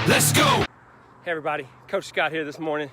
Let's go! Hey everybody, Coach Scott here this morning,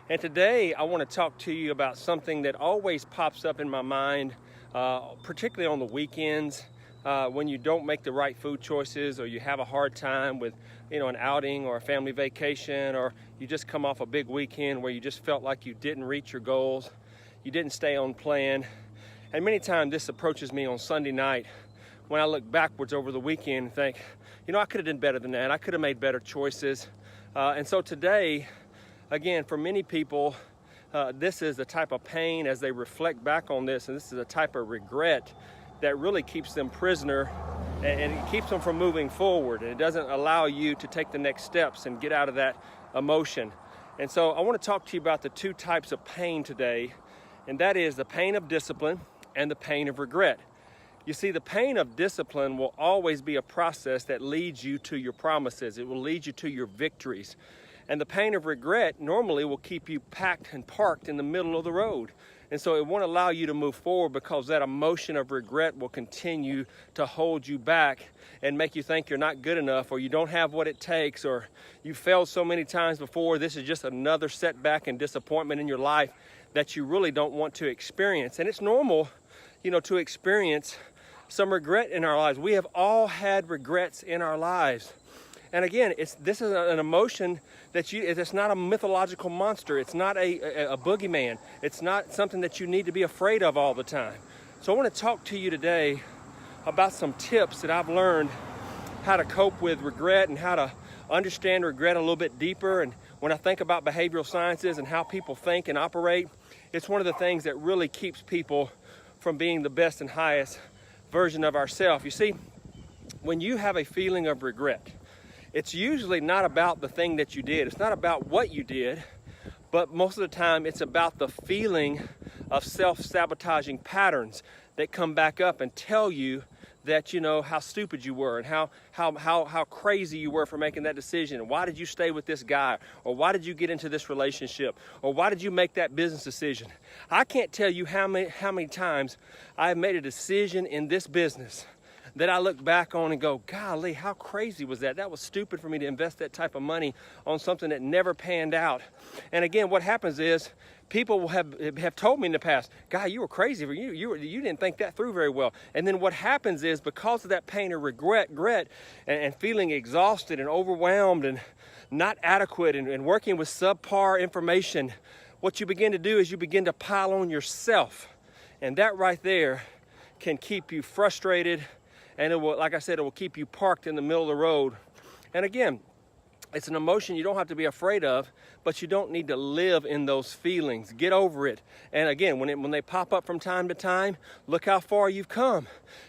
and today I want to talk to you about something that always pops up in my mind, particularly on the weekends when you don't make the right food choices, or you have a hard time with an outing or a family vacation, or you just come off a big weekend where you just felt like you didn't reach your goals, you didn't stay on plan. And many times this approaches me on Sunday night when I look backwards over the weekend and think, I could have done better than that. I could have made better choices. And so today, again, for many people, this is the type of pain as they reflect back on this, and this is a type of regret that really keeps them prisoner, and it keeps them from moving forward. And it doesn't allow you to take the next steps and get out of that emotion. And so I want to talk to you about the two types of pain today, and that is the pain of discipline and the pain of regret. You see, the pain of discipline will always be a process that leads you to your promises. It will lead you to your victories. And the pain of regret normally will keep you packed and parked in the middle of the road. And so it won't allow you to move forward, because that emotion of regret will continue to hold you back and make you think you're not good enough, or you don't have what it takes, or you failed so many times before. This is just another setback and disappointment in your life that you really don't want to experience. And it's normal, to experience some regret in our lives. We have all had regrets in our lives. And again, this is an emotion that it's not a mythological monster. It's not a boogeyman. It's not something that you need to be afraid of all the time. So I want to talk to you today about some tips that I've learned how to cope with regret and how to understand regret a little bit deeper. And when I think about behavioral sciences and how people think and operate, it's one of the things that really keeps people from being the best and highest version of ourselves. You see, when you have a feeling of regret, it's usually not about the thing that you did. It's not about what you did, but most of the time it's about the feeling of self-sabotaging patterns that come back up and tell you that how stupid you were, and how crazy you were for making that decision. And why did you stay with this guy? Or why did you get into this relationship? Or why did you make that business decision? I can't tell you how many times I've made a decision in this business that I look back on and go, golly, how crazy was that? That was stupid for me to invest that type of money on something that never panned out. And again, what happens is people will have told me in the past, God, you were crazy. You didn't think that through very well. And then what happens is, because of that pain of regret and feeling exhausted and overwhelmed and not adequate and working with subpar information, what you begin to do is you begin to pile on yourself. And that right there can keep you frustrated. And it will, like I said, it will keep you parked in the middle of the road. And again, it's an emotion you don't have to be afraid of, but you don't need to live in those feelings. Get over it. And again, when they pop up from time to time, look how far you've come.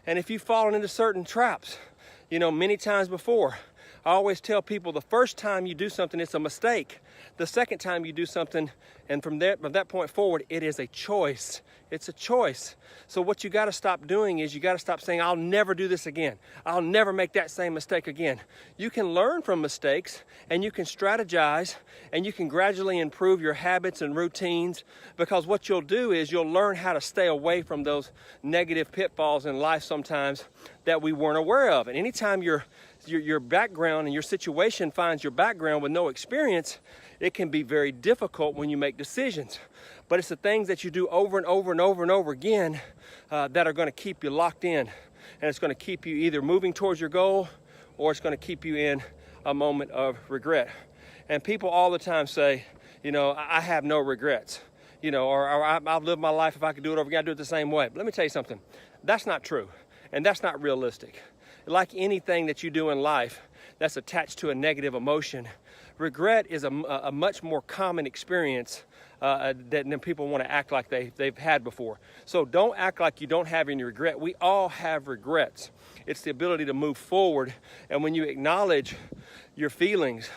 And if you've fallen into certain traps, many times before, I always tell people the first time you do something, it's a mistake. The second time you do something, and from that point forward, it is a choice. It's a choice. So what you got to stop doing is you got to stop saying, I'll never do this again. I'll never make that same mistake again. You can learn from mistakes, and you can strategize, and you can gradually improve your habits and routines, because what you'll do is you'll learn how to stay away from those negative pitfalls in life sometimes that we weren't aware of. And anytime your background and your situation finds your background with no experience, it can be very difficult when you make decisions. But it's the things that you do over and over and over and over again that are going to keep you locked in. And it's going to keep you either moving towards your goal, or it's going to keep you in a moment of regret. And people all the time say, I have no regrets. Or I'll live my life, if I could do it over again, I'd do it the same way. But let me tell you something. That's not true. And that's not realistic. Like anything that you do in life that's attached to a negative emotion, regret is a much more common experience than people want to act like they've had before. So don't act like you don't have any regret. We all have regrets. It's the ability to move forward. And when you acknowledge your feelings,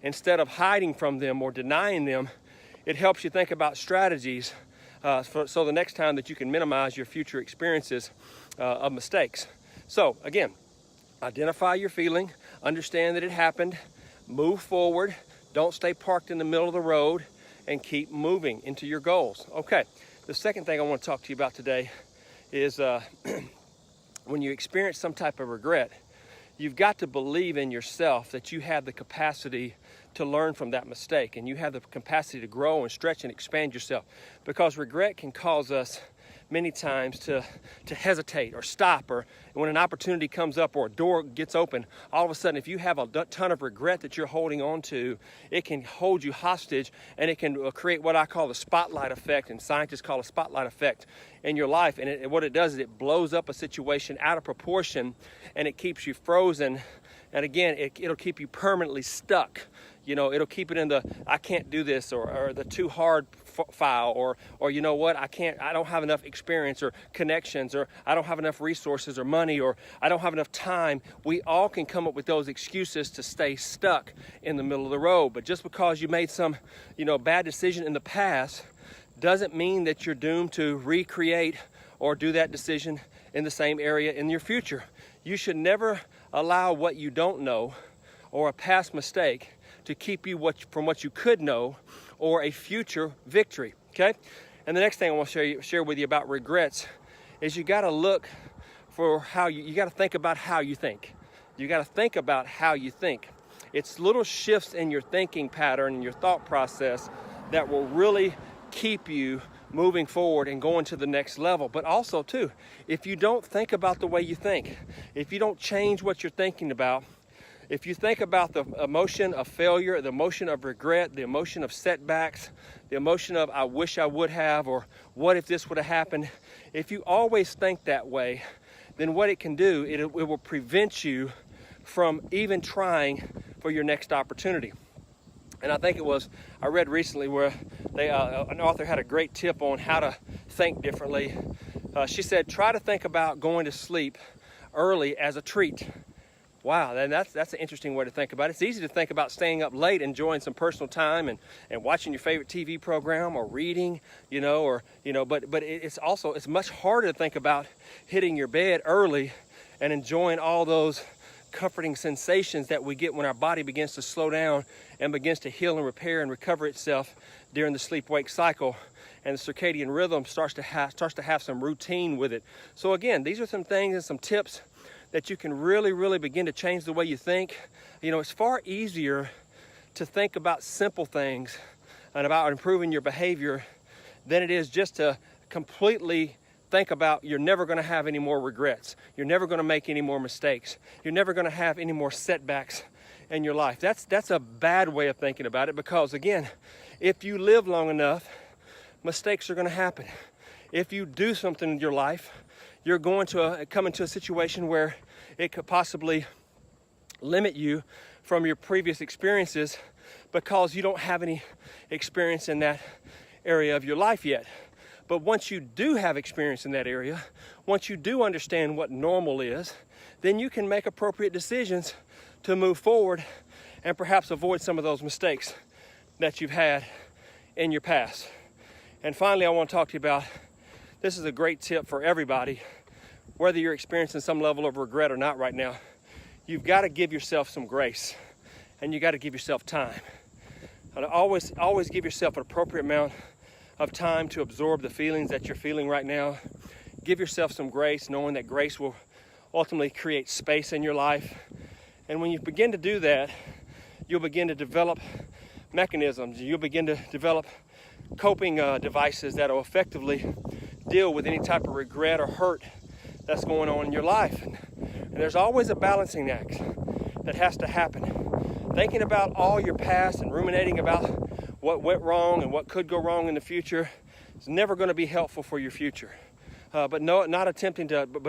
instead of hiding from them or denying them, it helps you think about strategies so the next time that you can minimize your future experiences of mistakes. So again, identify your feeling, understand that it happened, move forward, don't stay parked in the middle of the road, and keep moving into your goals. Okay, the second thing I want to talk to you about today is when you experience some type of regret, you've got to believe in yourself that you have the capacity to learn from that mistake, and you have the capacity to grow and stretch and expand yourself, because regret can cause us many times to hesitate or stop, or when an opportunity comes up or a door gets open, all of a sudden, if you have a ton of regret that you're holding on to, it can hold you hostage, and it can create what I call the spotlight effect, and scientists call a spotlight effect in your life. And what it does is it blows up a situation out of proportion, and it keeps you frozen. And again, it'll keep you permanently stuck. You know, it'll keep it in the I can't do this, or the too hard file, or you know what, I don't have enough experience or connections, or I don't have enough resources or money, or I don't have enough time. We all can come up with those excuses to stay stuck in the middle of the road. But just because you made some, bad decision in the past doesn't mean that you're doomed to recreate or do that decision in the same area in your future. You should never allow what you don't know or a past mistake to keep you from what you could know or a future victory, okay? And the next thing I want to share with you about regrets is you got to look for how you got to think about how you think. You got to think about how you think. It's little shifts in your thinking pattern and your thought process that will really keep you moving forward and going to the next level. But also too, if you don't think about the way you think, if you don't change what you're thinking about, if you think about the emotion of failure, the emotion of regret, the emotion of setbacks, the emotion of I wish I would have, or what if this would have happened, if you always think that way, then what it can do, it will prevent you from even trying for your next opportunity. And I think I read recently where an author had a great tip on how to think differently. She said, try to think about going to sleep early as a treat. Wow, and that's an interesting way to think about it. It's easy to think about staying up late, enjoying some personal time and watching your favorite TV program or reading, but it's much harder to think about hitting your bed early and enjoying all those comforting sensations that we get when our body begins to slow down and begins to heal and repair and recover itself during the sleep-wake cycle, and the circadian rhythm starts to have some routine with it. So again, these are some things and some tips that you can really, really begin to change the way you think. It's far easier to think about simple things and about improving your behavior than it is just to completely think about you're never going to have any more regrets. You're never going to make any more mistakes. You're never going to have any more setbacks in your life. That's a bad way of thinking about it, because again, if you live long enough, mistakes are going to happen. If you do something in your life, you're going to come into a situation where it could possibly limit you from your previous experiences because you don't have any experience in that area of your life yet. But once you do have experience in that area, once you do understand what normal is, then you can make appropriate decisions to move forward and perhaps avoid some of those mistakes that you've had in your past. And finally, I want to talk to you about, this is a great tip for everybody, whether you're experiencing some level of regret or not right now. You've got to give yourself some grace, and you got to give yourself time. And always give yourself an appropriate amount of time to absorb the feelings that you're feeling right now. Give yourself some grace, knowing that grace will ultimately create space in your life. And when you begin to do that, you'll begin to develop mechanisms. You'll begin to develop coping devices that will effectively deal with any type of regret or hurt that's going on in your life. And there's always a balancing act that has to happen. Thinking about all your past and ruminating about what went wrong and what could go wrong in the future is never going to be helpful for your future. But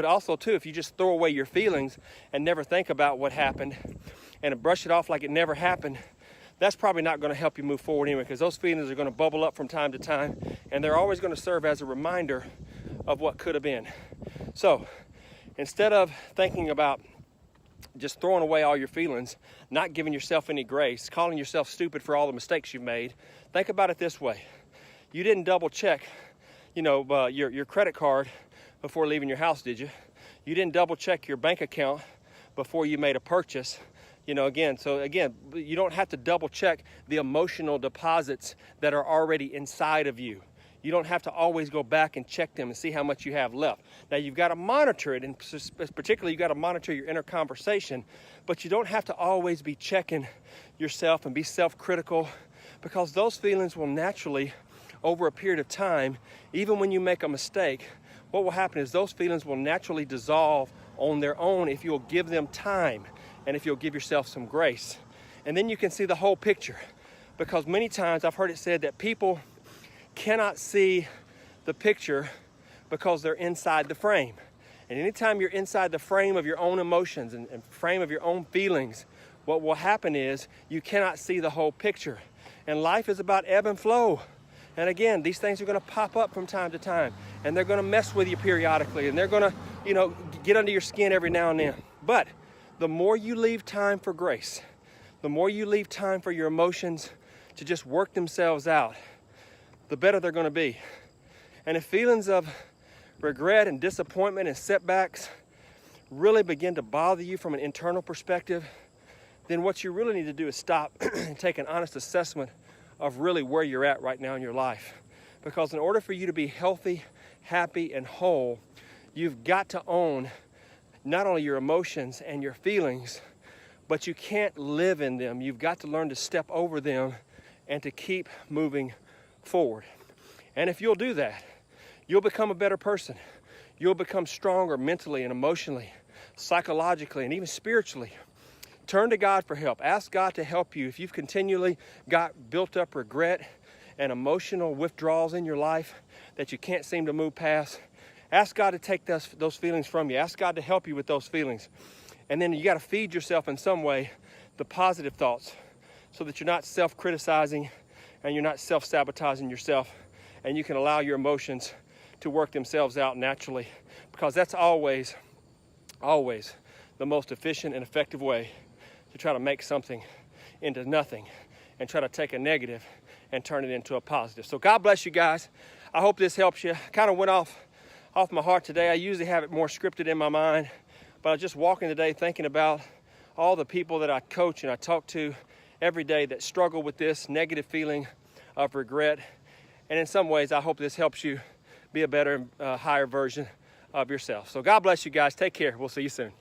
also too, if you just throw away your feelings and never think about what happened and brush it off like it never happened, that's probably not going to help you move forward anyway, because those feelings are going to bubble up from time to time, and they're always going to serve as a reminder of what could have been. So instead of thinking about just throwing away all your feelings, not giving yourself any grace, calling yourself stupid for all the mistakes you've made, think about it this way. You didn't double check, your credit card before leaving your house, did you? You didn't double check your bank account before you made a purchase. You don't have to double check the emotional deposits that are already inside of you. You don't have to always go back and check them and see how much you have left. Now, you've got to monitor it, and particularly you've got to monitor your inner conversation, but you don't have to always be checking yourself and be self-critical, because those feelings will naturally, over a period of time, even when you make a mistake, what will happen is those feelings will naturally dissolve on their own if you'll give them time and if you'll give yourself some grace. And then you can see the whole picture, because many times I've heard it said that people cannot see the picture because they're inside the frame. And anytime you're inside the frame of your own emotions and frame of your own feelings, what will happen is you cannot see the whole picture. And life is about ebb and flow. And again, these things are going to pop up from time to time, and they're going to mess with you periodically, and they're going to, get under your skin every now and then. But the more you leave time for grace, the more you leave time for your emotions to just work themselves out, the better they're going to be. And if feelings of regret and disappointment and setbacks really begin to bother you from an internal perspective, then what you really need to do is stop and take an honest assessment of really where you're at right now in your life. Because in order for you to be healthy, happy, and whole, you've got to own not only your emotions and your feelings, but you can't live in them. You've got to learn to step over them and to keep moving forward. And if you'll do that, you'll become a better person. You'll become stronger mentally and emotionally, psychologically, and even spiritually. Turn to God for help. Ask God to help you. If you've continually got built up regret and emotional withdrawals in your life that you can't seem to move past, ask God to take those feelings from you. Ask God to help you with those feelings. And then you got to feed yourself in some way the positive thoughts, so that you're not self-criticizing and you're not self-sabotaging yourself, and you can allow your emotions to work themselves out naturally, because that's always the most efficient and effective way to try to make something into nothing and try to take a negative and turn it into a positive. So God bless you guys. I hope this helps you. Kind of went off my heart today. I usually have it more scripted in my mind, but I was just walking today thinking about all the people that I coach and I talk to every day that struggle with this negative feeling of regret. And in some ways, I hope this helps you be a better, higher version of yourself. So God bless you guys. Take care. We'll see you soon.